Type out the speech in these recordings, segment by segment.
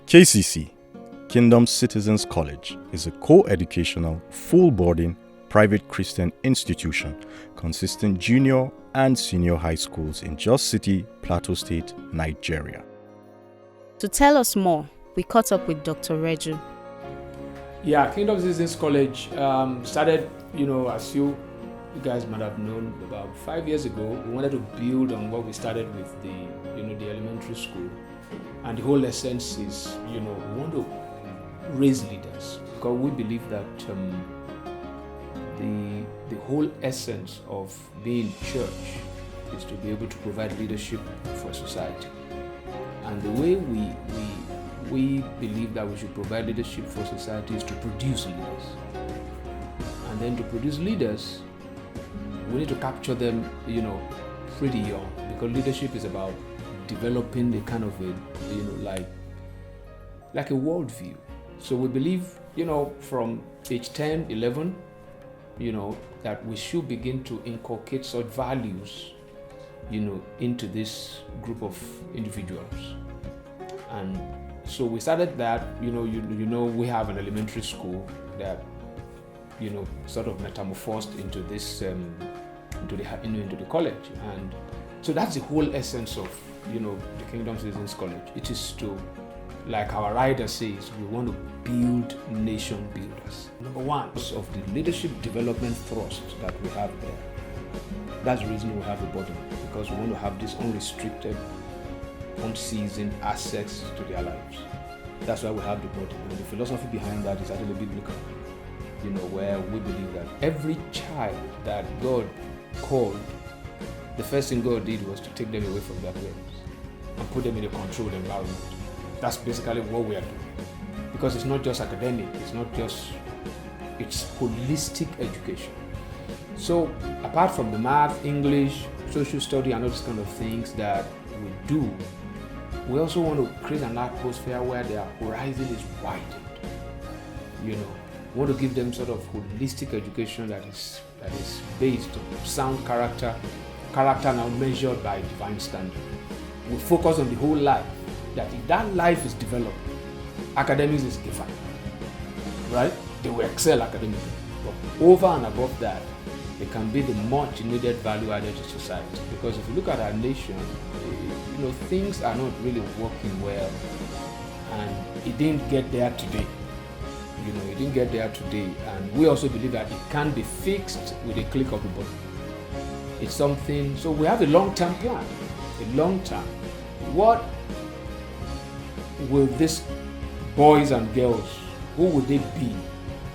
KCC, Kingdom Citizens College, is a co-educational, full-boarding, private Christian institution consisting junior and senior high schools in Jos City, Plateau State, Nigeria. To tell us more, we caught up with Dr. Reju. Yeah, Kingdom Citizens College started, as you guys might have known, about 5 years ago. We wanted to build on what we started with the elementary school. And the whole essence is, we want to raise leaders, because we believe that the whole essence of being church is to be able to provide leadership for society. And the way we believe that we should provide leadership for society is to produce leaders. And then to produce leaders, we need to capture them, pretty young, because leadership is about developing a kind of like a worldview. So we believe, from age 10, 11, that we should begin to inculcate such values, into this group of individuals. And so we started that, we have an elementary school that, sort of metamorphosed into this, into the college. And so that's the whole essence of, the Kingdom Citizens College. It is to, like our rider says, we want to build nation builders. Number one, of the leadership development thrust that we have there. That's the reason we have a body, because we want to have this unrestricted, unseasoned access to their lives. That's why we have the body. And the philosophy behind that is actually biblical, where we believe that every child that God called, the first thing God did was to take them away from their parents and put them in a controlled environment. That's basically what we are doing. Because it's not just academic, it's holistic education. So apart from the math, English, social study and all these kind of things that we do, we also want to create an atmosphere where their horizon is widened. We want to give them sort of holistic education that is based on sound character now measured by divine standard. We focus on the whole life, that if that life is developed, academics is given, right? They will excel academically. But over and above that, they can be the much needed value added to society. Because if you look at our nation, things are not really working well, and it didn't get there today. It didn't get there today, and we also believe that it can be fixed with a click of the button. It's something, so we have a long-term plan, What will these boys and girls, who would they be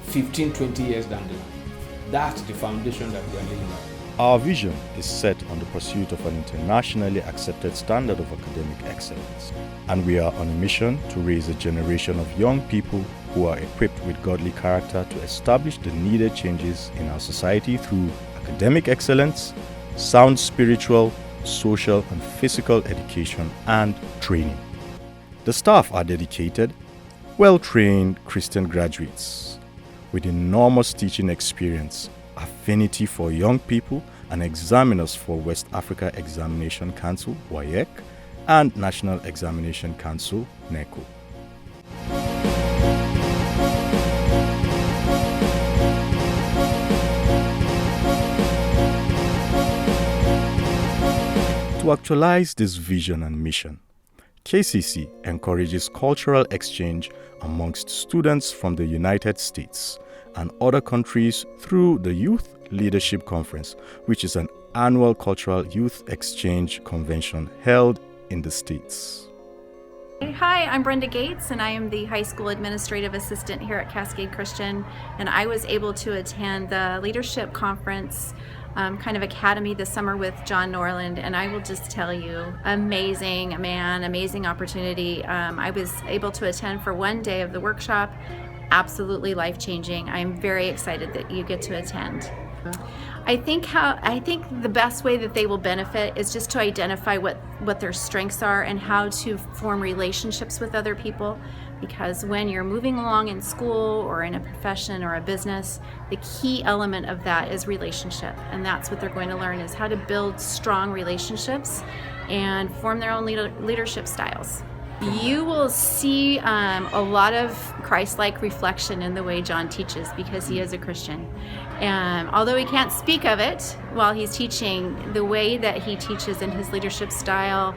15, 20 years down the line? That's the foundation that we are laying out. Our vision is set on the pursuit of an internationally accepted standard of academic excellence, and we are on a mission to raise a generation of young people who are equipped with godly character to establish the needed changes in our society through academic excellence, sound spiritual, social and physical education and training. The staff are dedicated, well-trained Christian graduates with enormous teaching experience, affinity for young people, and examiners for West Africa Examination Council, WAEC, and National Examination Council, NECO. To actualize this vision and mission, KCC encourages cultural exchange amongst students from the United States and other countries through the Youth Leadership Conference, which is an annual cultural youth exchange convention held in the States. Hi, I'm Brenda Gates, and I am the high school administrative assistant here at Cascade Christian, and I was able to attend the leadership conference kind of academy this summer with John Norland, and I will just tell you, amazing man, amazing opportunity. I was able to attend for one day of the workshop, absolutely life-changing. I'm very excited that you get to attend. I think the best way that they will benefit is just to identify what their strengths are and how to form relationships with other people. Because when you're moving along in school or in a profession or a business, the key element of that is relationship. And that's what they're going to learn, is how to build strong relationships and form their own leadership styles. you will see a lot of Christ-like reflection in the way John teaches, because he is a Christian. And although he can't speak of it while he's teaching, the way that he teaches in his leadership style,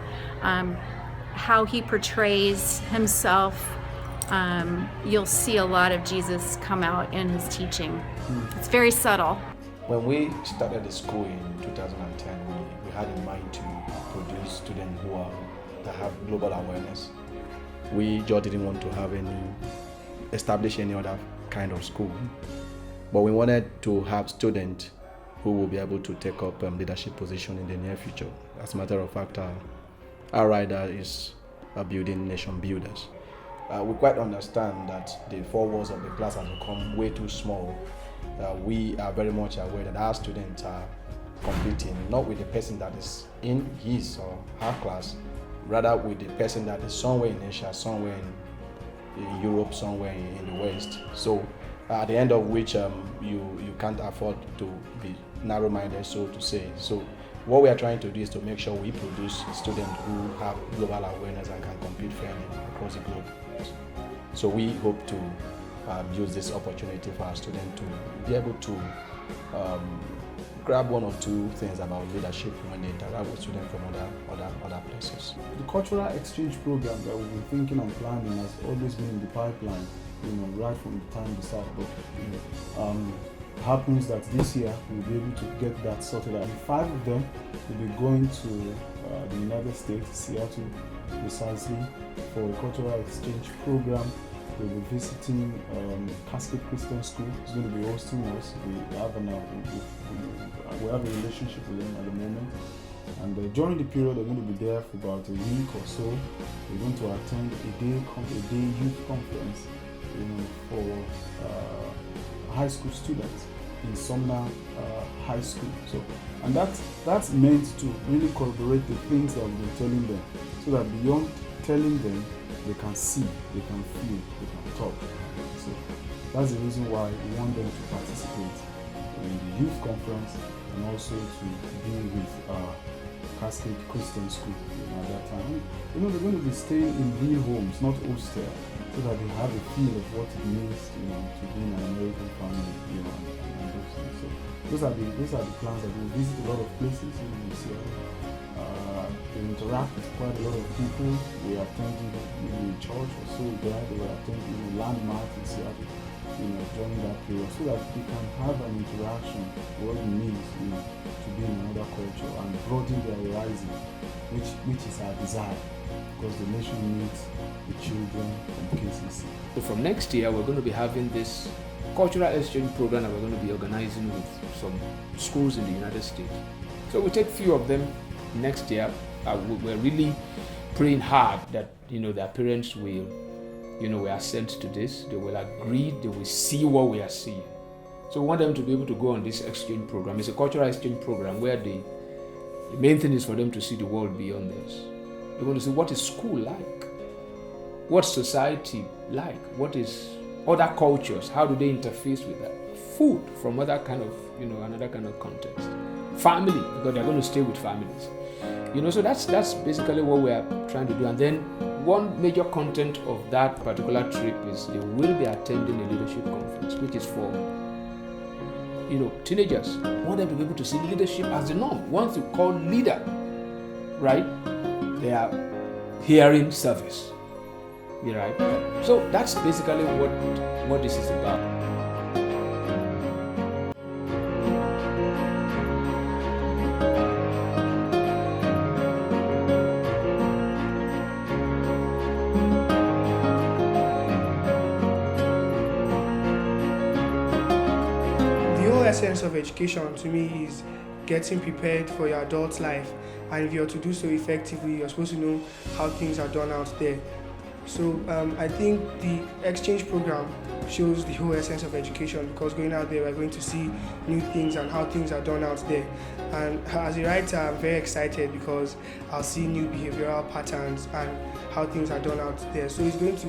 how he portrays himself, you'll see a lot of Jesus come out in his teaching. It's very subtle. When we started the school in 2010, we had in mind to produce students that have global awareness. We just didn't want to establish any other kind of school, but we wanted to have students who will be able to take up leadership position in the near future. As a matter of fact, our rider is building nation builders. We quite understand that the four walls of the class has become way too small. We are very much aware that our students are competing not with the person that is in his or her class, rather with the person that is somewhere in Asia, somewhere in Europe, somewhere in the West. So at the end of which you can't afford to be narrow-minded, so to say. So what we are trying to do is to make sure we produce students who have global awareness and can compete fairly across the globe. So we hope to use this opportunity for our students to be able to grab one or two things about leadership when they interact with students from other places. The cultural exchange program that we've been thinking and planning has always been in the pipeline, right from the time we started. But happens that this year we'll be able to get that sorted out. 5 of them will be going to the United States, Seattle, precisely for a cultural exchange program. We'll be visiting Kcc Christian School. It's going to be hosting us. We have a relationship with them at the moment. And during the period, they're going to be there for about a week or so. We're going to attend a day youth conference, for high school students in Sumner High School. So, and that's meant to really corroborate the things that we've been telling them, so that beyond telling them, they can see, they can feel, they can talk. So that's the reason why we want them to participate in the youth conference and also to be with Kcc Christian School at that time. They're going to be staying in real homes, not hostel, so that they have a feel of what it means, to be in an American family, and those things. So those are the plans that we visit a lot of places in Seattle. They interact with quite a lot of people. We attended maybe a church or so there. They were attending landmarks in Seattle, during that period, so that they can have an interaction with what it means, to be in another culture and broaden their horizon, which is our desire, because the nation needs the children from Kcc. So from next year, we're going to be having this cultural exchange program that we're going to be organizing with some schools in the United States. So we'll take a few of them next year. We're really praying hard that their parents will, we assent to this. They will agree. They will see what we are seeing. So we want them to be able to go on this exchange program. It's a cultural exchange program where the main thing is for them to see the world beyond this. They want to see what is school like, what's society like, what is other cultures, how do they interface with that, food from other kind of, another kind of context, family, because they're going to stay with families. So that's basically what we are trying to do. And then one major content of that particular trip is they will be attending a leadership conference, which is for, teenagers. We want them to be able to see leadership as the norm. Once you call leader, right, they are hearing service, right? So that's basically what this is about. Essence of education to me is getting prepared for your adult life, and if you're to do so effectively, you're supposed to know how things are done out there. So I think the exchange program shows the whole essence of education, because going out there we're going to see new things and how things are done out there. And as a writer, I'm very excited because I'll see new behavioral patterns and how things are done out there. So it's going to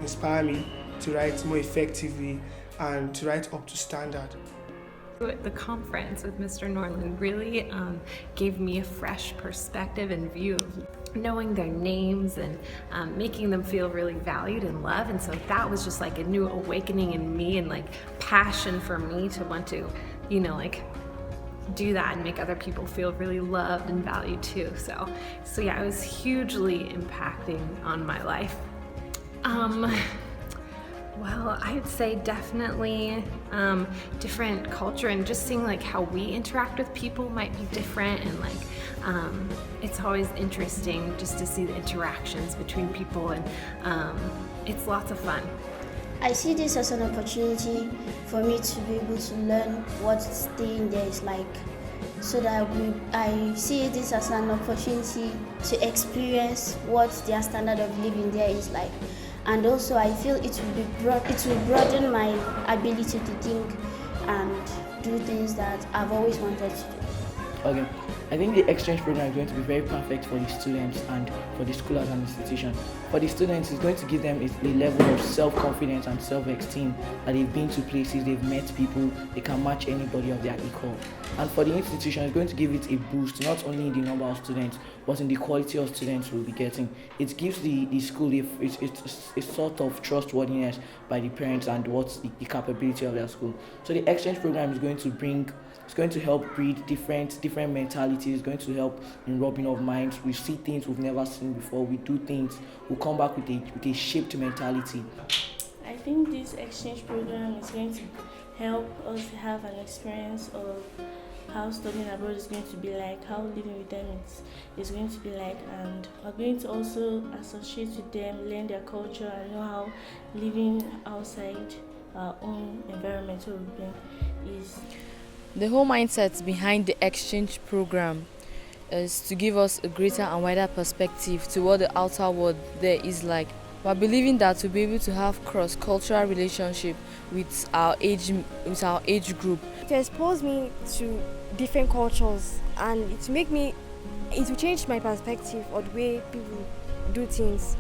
inspire me to write more effectively and to write up to standard. The conference with Mr. Norland really gave me a fresh perspective and view knowing their names and making them feel really valued and loved. And so that was just like a new awakening in me and like passion for me to want to, like do that and make other people feel really loved and valued too. So yeah, it was hugely impacting on my life. Well, I'd say definitely different culture, and just seeing like how we interact with people might be different, and like it's always interesting just to see the interactions between people, and it's lots of fun. I see this as an opportunity for me to be able to learn what staying there is like, so that I see this as an opportunity to experience what their standard of living there is like. And also I feel it will broaden my ability to think and do things that I've always wanted to do. Okay, I think the exchange program is going to be very perfect for the students and for the school as an institution. For the students, it's going to give them a level of self-confidence and self-esteem that they've been to places, they've met people, they can match anybody of their equal. And for the institution, it's going to give it a boost, not only in the number of students, but in the quality of students we'll be getting. It gives the school a sort of trustworthiness by the parents and what's the capability of their school. So the exchange program is going to help breed different mentalities. It's going to help in rubbing of minds. We see things we've never seen before. We do things. We come back with a shaped mentality. I think this exchange program is going to help us have an experience of how studying abroad is going to be like, how living with them is going to be like, and we're going to also associate with them, learn their culture, and know how living outside our own environment is. The whole mindset behind the exchange program is to give us a greater and wider perspective to what the outer world there is like. We're believing that we'll be able to have cross-cultural relationship with our age group. To expose me to different cultures, and it will change my perspective on the way people do things.